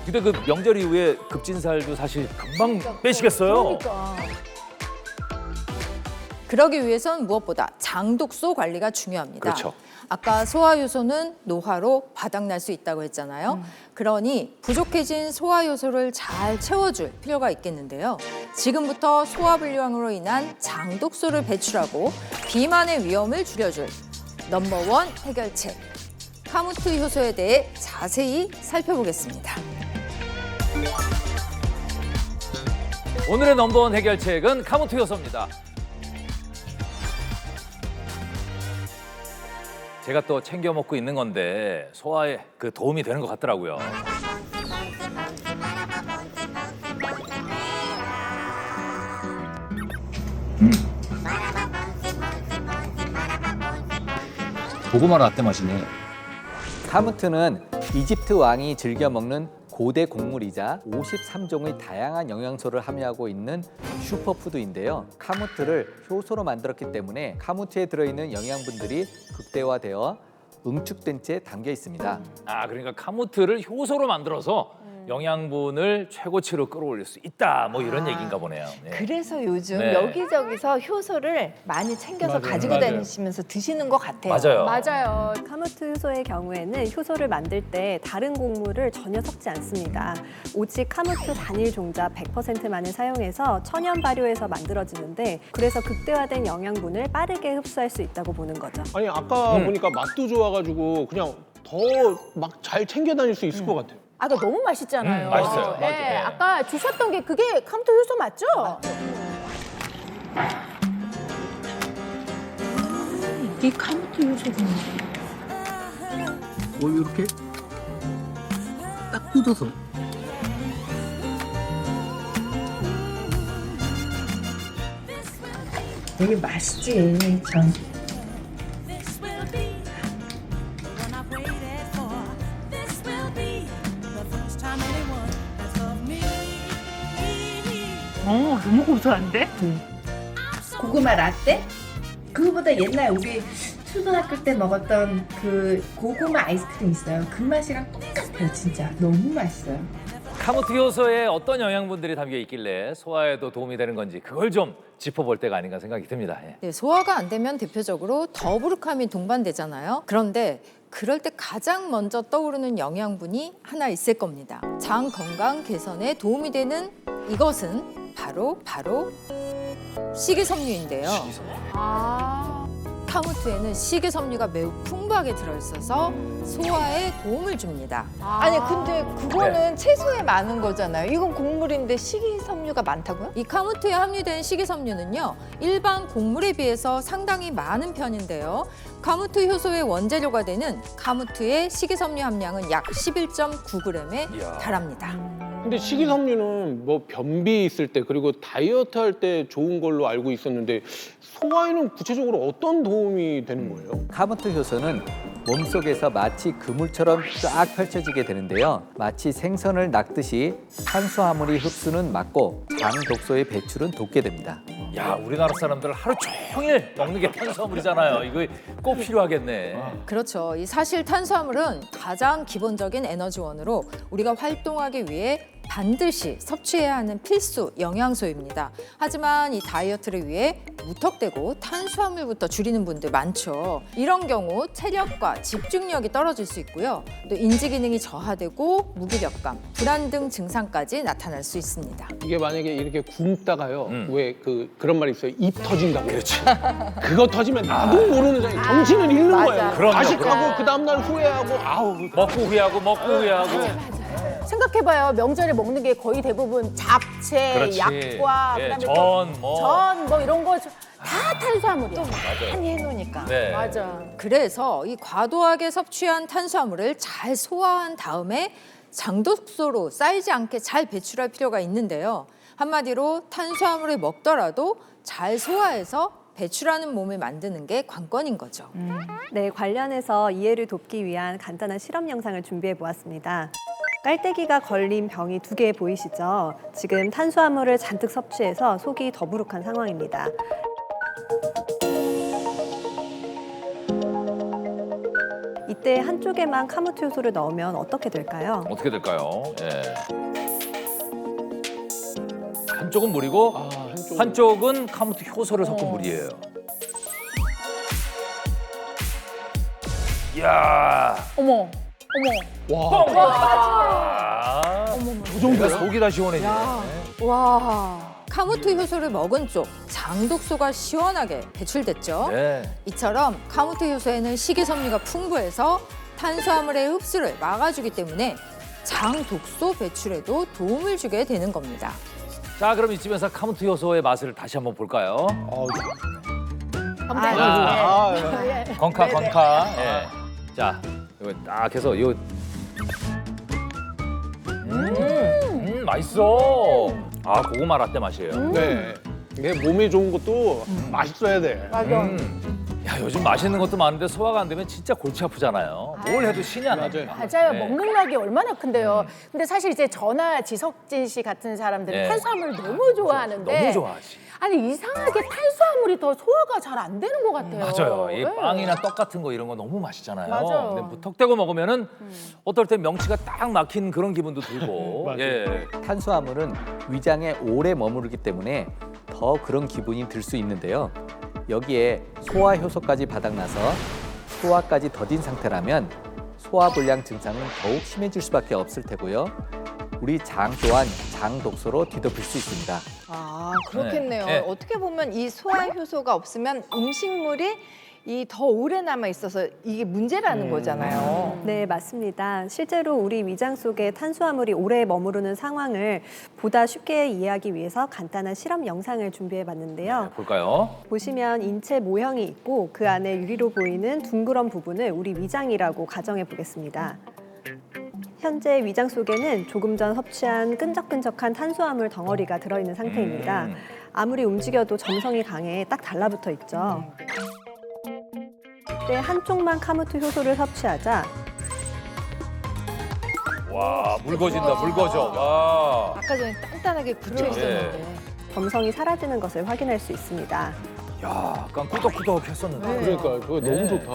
근데 그 명절 이후에 급진살도 사실 금방 빼시겠어요? 그러기 위해선 무엇보다 장독소 관리가 중요합니다. 그렇죠. 아까 소화효소는 노화로 바닥날 수 있다고 했잖아요. 그러니 부족해진 소화효소를 잘 채워줄 필요가 있겠는데요. 지금부터 소화불량으로 인한 장독소를 배출하고 비만의 위험을 줄여줄 넘버원 해결책. 카무트 효소에 대해 자세히 살펴보겠습니다. 오늘의 넘버원 해결책은 카무트 효소입니다. 제가 또 챙겨 먹고 있는 건데 소화에 그 도움이 되는 것 같더라고요. 고구마 라떼 맛이네. 카무트는 이집트 왕이 즐겨 먹는 고대 곡물이자 53종의 다양한 영양소를 함유하고 있는 슈퍼푸드인데요. 카무트를 효소로 만들었기 때문에 카무트에 들어있는 영양분들이 극대화되어 응축된 채 담겨 있습니다. 그러니까 카무트를 효소로 만들어서 영양분을 최고치로 끌어올릴 수 있다. 뭐 이런 얘기인가 보네요. 네. 그래서 요즘 네. 여기저기서 효소를 많이 챙겨서 가지고 맞아요. 다니시면서 드시는 것 같아요. 맞아요. 맞아요. 카무트 효소의 경우에는 효소를 만들 때 다른 곡물을 전혀 섞지 않습니다. 오직 카무트 단일 종자 100%만을 사용해서 천연 발효해서 만들어지는데 그래서 극대화된 영양분을 빠르게 흡수할 수 있다고 보는 거죠. 아니 아까 보니까 맛도 좋아가지고 그냥 더 막 잘 챙겨 다닐 수 있을 것 같아요. 아까 너무 맛있잖아요. 맛있어요. 네, 맞아요. 아까 주셨던 게 그게 카무트 효소 맞죠? 이게 카무트 효소군요. 이렇게 딱 뜯어서. 되게 맛있지, 전. 너무 고소한데? 고구마 라떼? 그거보다 옛날 우리 초등학교 때 먹었던 그 고구마 아이스크림 있어요. 그 맛이랑 똑같아요, 진짜. 너무 맛있어요. 카무트 효소에 어떤 영양분들이 담겨 있길래 소화에도 도움이 되는 건지 그걸 좀 짚어볼 때가 아닌가 생각이 듭니다. 예. 네, 소화가 안 되면 대표적으로 더부룩함이 동반되잖아요. 그런데 그럴 때 가장 먼저 떠오르는 영양분이 하나 있을 겁니다. 장 건강 개선에 도움이 되는 이것은 바로 식이섬유인데요. 카무트에는 식이섬유가 매우 풍부하게 들어있어서 소화에 도움을 줍니다. 아니 근데 그거는 채소에 많은 거잖아요. 이건 곡물인데 식이섬유가 많다고요? 이 카무트에 함유된 식이섬유는요, 일반 곡물에 비해서 상당히 많은 편인데요. 카무트 효소의 원재료가 되는 카무트의 식이섬유 함량은 약 11.9g에 이야. 달합니다. 근데 식이섬유는 뭐 변비 있을 때 그리고 다이어트 할 때 좋은 걸로 알고 있었는데 소화에는 구체적으로 어떤 도움이 되는 거예요? 카무트 효소는 몸속에서 마치 그물처럼 쫙 펼쳐지게 되는데요. 마치 생선을 낚듯이 탄수화물이 흡수는 막고 장 독소의 배출은 돕게 됩니다. 야, 우리나라 사람들 하루 종일 먹는 게 탄수화물이잖아요. 이거 꼭 필요하겠네. 그렇죠. 이 사실 탄수화물은 가장 기본적인 에너지원으로 우리가 활동하기 위해 반드시 섭취해야 하는 필수 영양소입니다. 하지만 이 다이어트를 위해 무턱대고 탄수화물부터 줄이는 분들 많죠. 이런 경우 체력과 집중력이 떨어질 수 있고요. 또 인지 기능이 저하되고 무기력감, 불안 등 증상까지 나타날 수 있습니다. 이게 만약에 이렇게 굶다가요. 왜 그런 말이 있어요. 입 터진다고. 그렇지. 그거 터지면 나도 모르는 사이 정신을 잃는 거예요. 그럼요, 과식하고 그 다음날 후회하고 아우. 먹고 후회하고 먹고 후회하고. 생각해봐요. 명절에 먹는 게 거의 대부분 잡채, 그렇지. 약과, 예, 그다음에 전, 뭐. 전, 뭐 이런 거 다 탄수화물이야. 많이 해놓으니까. 네. 맞아. 그래서 이 과도하게 섭취한 탄수화물을 잘 소화한 다음에 장독소로 쌓이지 않게 잘 배출할 필요가 있는데요. 한마디로 탄수화물을 먹더라도 잘 소화해서 배출하는 몸을 만드는 게 관건인 거죠. 네, 관련해서 이해를 돕기 위한 간단한 실험 영상을 준비해 보았습니다. 깔때기가 걸린 병이 2개 보이시죠? 지금 탄수화물을 잔뜩 섭취해서 속이 더부룩한 상황입니다. 이때 한쪽에만 카무트 효소를 넣으면 어떻게 될까요? 어떻게 될까요? 예. 한쪽은 물이고 한쪽은 카무트 효소를 섞은 물이에요. 이야. 어머, 어머. 그 정도야? 속이 다 시원해지네. 와. 카무트 효소를 먹은 쪽 장독소가 시원하게 배출됐죠. 네. 이처럼 카무트 효소에는 식이섬유가 풍부해서 탄수화물의 흡수를 막아주기 때문에 장독소 배출에도 도움을 주게 되는 겁니다. 자, 그럼 이쯤에서 카무트 효소의 맛을 다시 한번 볼까요? 건카, 건카. 예. 자, 이거 딱 해서 이거. 맛있어. 아, 고구마 라떼 맛이에요. 네. 이게 몸에 좋은 것도 맛있어야 돼. 맞아. 야, 요즘 맛있는 것도 많은데 소화가 안 되면 진짜 골치 아프잖아요. 뭘 해도 신이 안 나요. 맞아요. 먹는 낙이 얼마나 큰데요. 근데 사실 이제 저나 지석진 씨 같은 사람들은 네. 탄수화물을 너무 좋아하는데 너무 좋아하지. 아니 이상하게 탄수화물이 더 소화가 잘 안 되는 것 같아요. 맞아요. 이 네. 빵이나 떡 같은 거 이런 거 너무 맛있잖아요. 맞아요. 근데 무턱대고 먹으면은 어떨 땐 명치가 딱 막힌 그런 기분도 들고. 맞아요. 예. 탄수화물은 위장에 오래 머무르기 때문에 더 그런 기분이 들 수 있는데요. 여기에 소화 효소까지 바닥나서 소화까지 더딘 상태라면 소화불량 증상은 더욱 심해질 수밖에 없을 테고요. 우리 장 또한 장독소로 뒤덮일 수 있습니다. 아, 그렇겠네요. 네. 어떻게 보면 이 소화 효소가 없으면 음식물이 이 더 오래 남아 있어서 이게 문제라는 거잖아요. 네, 맞습니다. 실제로 우리 위장 속에 탄수화물이 오래 머무르는 상황을 보다 쉽게 이해하기 위해서 간단한 실험 영상을 준비해 봤는데요. 볼까요? 보시면 인체 모형이 있고 그 안에 유리로 보이는 둥그런 부분을 우리 위장이라고 가정해 보겠습니다. 현재 위장 속에는 조금 전 섭취한 끈적끈적한 탄수화물 덩어리가 들어있는 상태입니다. 아무리 움직여도 점성이 강해 딱 달라붙어 있죠. 이때 한쪽만 카무트 효소를 섭취하자 와, 묽어진다, 묽어져. 와. 아까 전에 단단하게 굳혀 있었는데. 점성이 사라지는 것을 확인할 수 있습니다. 야, 약간 꾸덕꾸덕 했었는데. 그러니까 그거 네. 너무 좋다.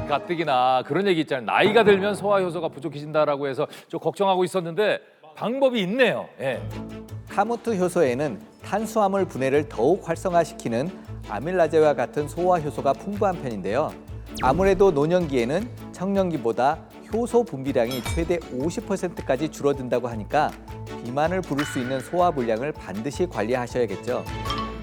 가뜩이나 그런 얘기 있잖아요. 나이가 들면 소화 효소가 부족해진다라고 해서 좀 걱정하고 있었는데 방법이 있네요. 예. 카무트 효소에는 탄수화물 분해를 더욱 활성화시키는 아밀라제와 같은 소화 효소가 풍부한 편인데요. 아무래도 노년기에는 청년기보다 효소 분비량이 최대 50%까지 줄어든다고 하니까 비만을 부를 수 있는 소화 불량을 반드시 관리하셔야겠죠.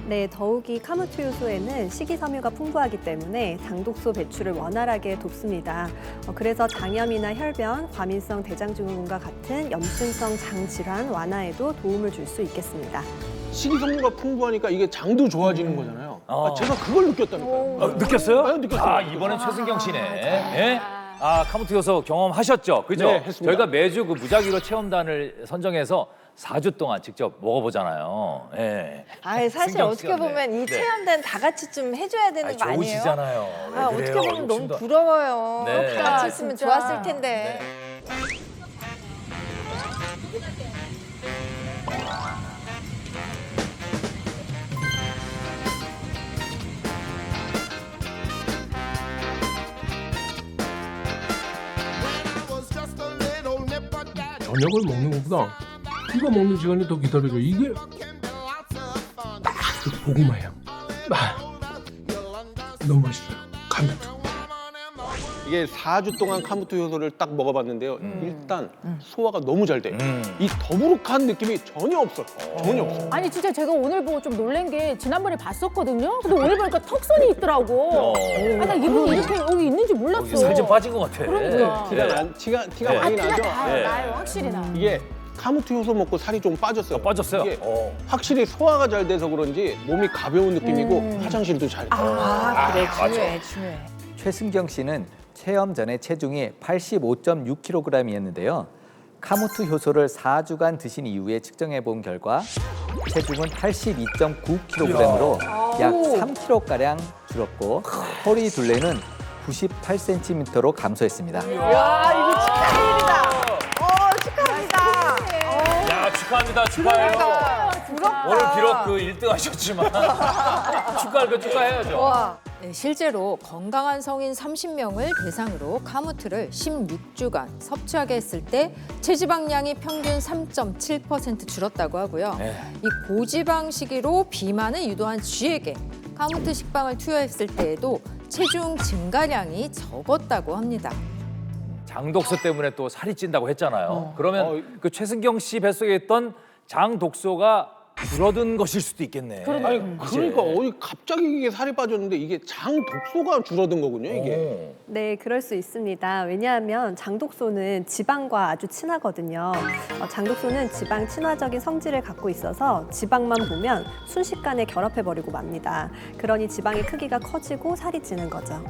네, 더욱이 카무트 효소에는 식이섬유가 풍부하기 때문에 장독소 배출을 원활하게 돕습니다. 그래서 장염이나 혈변, 과민성 대장증후군과 같은 염증성 장질환 완화에도 도움을 줄 수 있겠습니다. 식이섬유가 풍부하니까 이게 장도 좋아지는 거잖아요. 어. 제가 그걸 느꼈다니까요. 느꼈어요? 네, 느꼈어요. 아, 이번엔 최승경 씨네. 예? 아, 카무트 효소 경험하셨죠? 그죠? 네, 했습니다. 저희가 매주 그 무작위로 체험단을 선정해서 4주 동안 직접 먹어보잖아요. 예. 아, 사실 신경 어떻게 쓰였네. 보면 이 네. 체험단 다 같이 좀 해줘야 되는 거 아니에요? 좋으시잖아요. 왜 아, 그래요? 어떻게 보면 너무 욕심도- 부러워요. 네. 다 같이 했으면 진짜. 좋았을 텐데. When I was just a little 저녁을 먹는 것보다 이거 먹는 시간이 더 기다려져. 이게 그 고구마 향. 너무 맛있어요. 카무트. 이게 4주 동안 카무트 효소를 딱 먹어봤는데요. 일단 소화가 너무 잘 돼요. 이 더부룩한 느낌이 전혀 없어요. 전혀 없어요. 아니 진짜 제가 오늘 보고 좀 놀란 게 지난번에 봤었거든요. 근데 오늘 보니까 턱선이 있더라고. 나 이분이 이렇게 여기 있는지 몰랐어. 살 좀 빠진 것 같아. 그러니까. 티가 많이 나죠? 다 나요, 확실히 나. 이게 카무트 효소 먹고 살이 좀 빠졌어요. 빠졌어요? 이게 확실히 소화가 잘 돼서 그런지 몸이 가벼운 느낌이고 화장실도 잘 가요. 그래, 중요해. 최승경 씨는 체험 전에 체중이 85.6kg이었는데요. 카무트 효소를 4주간 드신 이후에 측정해 본 결과 체중은 82.9kg으로 약 3kg가량 줄었고 허리 둘레는 98cm로 감소했습니다. 야, 이거 축하합니다. 축하합니다. 야, 축하합니다. 축하해요. 오늘 비록 그 1등 하셨지만 축하해야죠. 네, 실제로 건강한 성인 30명을 대상으로 카무트를 16주간 섭취하게 했을 때 체지방량이 평균 3.7% 줄었다고 하고요. 이 고지방 시기로 비만을 유도한 쥐에게 카무트 식빵을 투여했을 때에도 체중 증가량이 적었다고 합니다. 장독소 때문에 또 살이 찐다고 했잖아요. 그러면 그 최승경 씨 뱃속에 있던 장독소가 줄어든 것일 수도 있겠네. 그러니까 갑자기 이게 살이 빠졌는데 이게 장 독소가 줄어든 거군요, 이게. 네, 그럴 수 있습니다. 왜냐하면 장독소는 지방과 아주 친하거든요. 장독소는 지방 친화적인 성질을 갖고 있어서 지방만 보면 순식간에 결합해버리고 맙니다. 그러니 지방의 크기가 커지고 살이 찌는 거죠.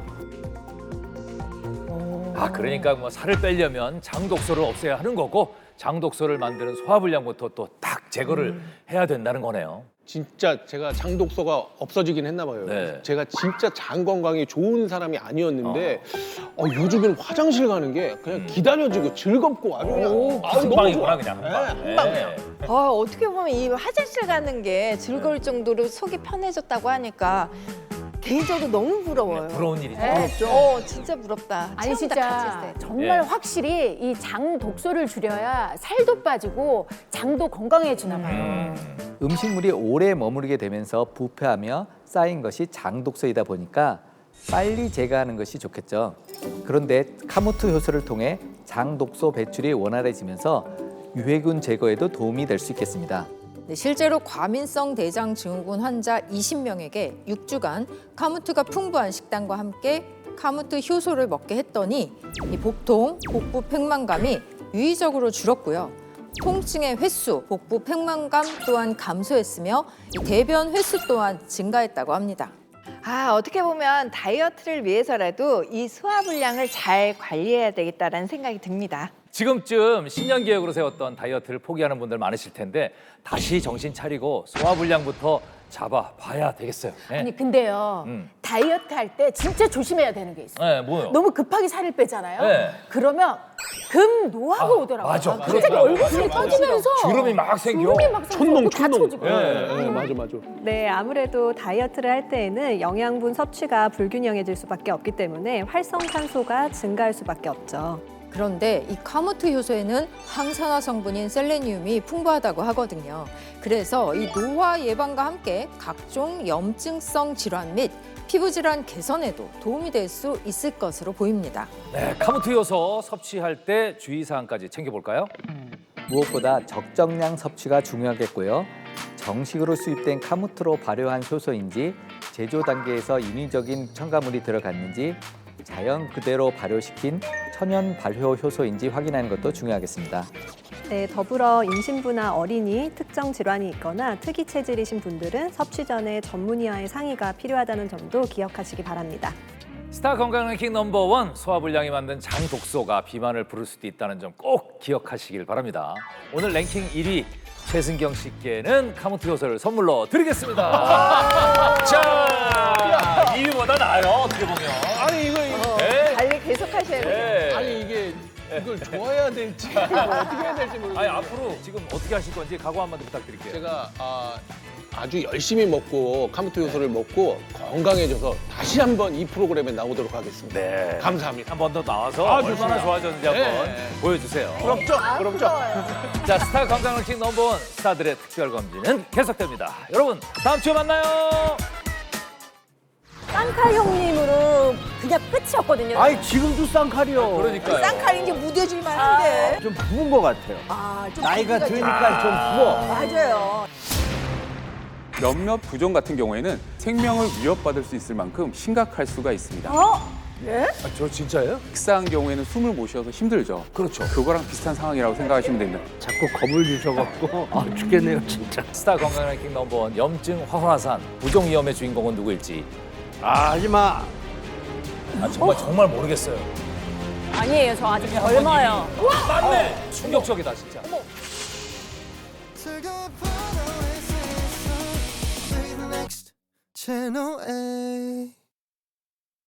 그러니까 뭐 살을 빼려면 장독소를 없애야 하는 거고 장독소를 만드는 소화불량부터 또 딱 제거를 해야 된다는 거네요. 진짜 제가 장독소가 없어지긴 했나 봐요. 네. 제가 진짜 장 건강이 좋은 사람이 아니었는데 요즘엔 화장실 가는 게 그냥 기다려지고 즐겁고 아주 그냥 한 방이구나 그냥. 한 방이야. 어떻게 보면 이 화장실 가는 게 즐거울 정도로 속이 편해졌다고 하니까 개인적으로 너무 부러워요. 부러운 일이죠. 진짜 부럽다. 아니 체험 다 진짜 같이 했을 때. 정말 확실히 이 장 독소를 줄여야 살도 빠지고 장도 건강해지나 봐요. 음식물이 오래 머무르게 되면서 부패하며 쌓인 것이 장독소이다 보니까 빨리 제거하는 것이 좋겠죠. 그런데 카무트 효소를 통해 장독소 배출이 원활해지면서 유해균 제거에도 도움이 될 수 있겠습니다. 네, 실제로 과민성 대장 증후군 환자 20명에게 6주간 카무트가 풍부한 식단과 함께 카무트 효소를 먹게 했더니 이 복통, 복부 팽만감이 유의적으로 줄었고요. 통증의 횟수, 복부 팽만감 또한 감소했으며 이 대변 횟수 또한 증가했다고 합니다. 어떻게 보면 다이어트를 위해서라도 이 소화불량을 잘 관리해야 되겠다라는 생각이 듭니다. 지금쯤 신년 계획으로 세웠던 다이어트를 포기하는 분들 많으실 텐데 다시 정신 차리고 소화불량부터 잡아봐야 되겠어요. 네. 아니 근데요 다이어트 할 때 진짜 조심해야 되는 게 있어요. 네, 뭐요? 너무 급하게 살을 빼잖아요. 네. 그러면 금노화가 오더라고요. 맞아. 갑자기 얼굴이 터지면서 주름이 막 생겨. 주름이 막 생겨. 다 처지고. 맞아. 네, 아무래도 다이어트를 할 때에는 영양분 섭취가 불균형해질 수밖에 없기 때문에 활성산소가 증가할 수밖에 없죠. 그런데 이 카무트 효소에는 항산화 성분인 셀레니움이 풍부하다고 하거든요. 그래서 이 노화 예방과 함께 각종 염증성 질환 및 피부 질환 개선에도 도움이 될 수 있을 것으로 보입니다. 네, 카무트 효소 섭취할 때 주의사항까지 챙겨볼까요? 무엇보다 적정량 섭취가 중요하겠고요. 정식으로 수입된 카무트로 발효한 효소인지 제조 단계에서 인위적인 첨가물이 들어갔는지 자연 그대로 발효시킨 천연 발효 효소인지 확인하는 것도 중요하겠습니다. 네, 더불어 임신부나 어린이, 특정 질환이 있거나 특이 체질이신 분들은 섭취 전에 전문의와의 상의가 필요하다는 점도 기억하시기 바랍니다. 스타 건강 랭킹 넘버1 소화불량이 만든 장독소가 비만을 부를 수도 있다는 점 꼭 기억하시길 바랍니다. 오늘 랭킹 1위 최승경 씨께는 카무트 효소를 선물로 드리겠습니다. 자, 2위보다 나아요 어떻게 보면. 아니 이거 관리 계속 하셔야 돼요. 아니 이걸 좋아해야 될지 어떻게 해야 될지 모르겠어요. 아니 앞으로 지금 어떻게 하실 건지 각오 한마디 부탁드릴게요. 제가 아주 열심히 먹고 카메토 요소를 먹고 건강해져서 다시 한번 이 프로그램에 나오도록 하겠습니다. 네. 감사합니다. 한 번 더 나와서 좋습니다. 얼마나 좋아졌는지 한번 보여주세요. 부럽죠? 부럽죠? 자, 스타 건강 랭킹 넘버원 스타들의 특별 검진은 계속됩니다. 여러분, 다음 주에 만나요. 쌍칼 형님으로 그냥 끝이었거든요. 아니 지금도 쌍칼이요. 그러니까요. 쌍칼인 게 무뎌질 만한데. 좀 부은 것 같아요. 좀 나이가 부디가 드니까 좀 부어. 맞아요. 몇몇 부종 같은 경우에는 생명을 위협받을 수 있을 만큼 심각할 수가 있습니다. 저 진짜예요? 식사한 경우에는 숨을 못 쉬어서 힘들죠. 그렇죠. 그거랑 비슷한 상황이라고 생각하시면 됩니다. 자꾸 겁을 주셔갖고 죽겠네요 진짜. 스타 건강 랭킹 넘버원 염증 화화산 부종 위험의 주인공은 누구일지 하지마. 정말 모르겠어요. 아니에요. 저 아직 젊어요. 맞네. 충격적이다 진짜. 채널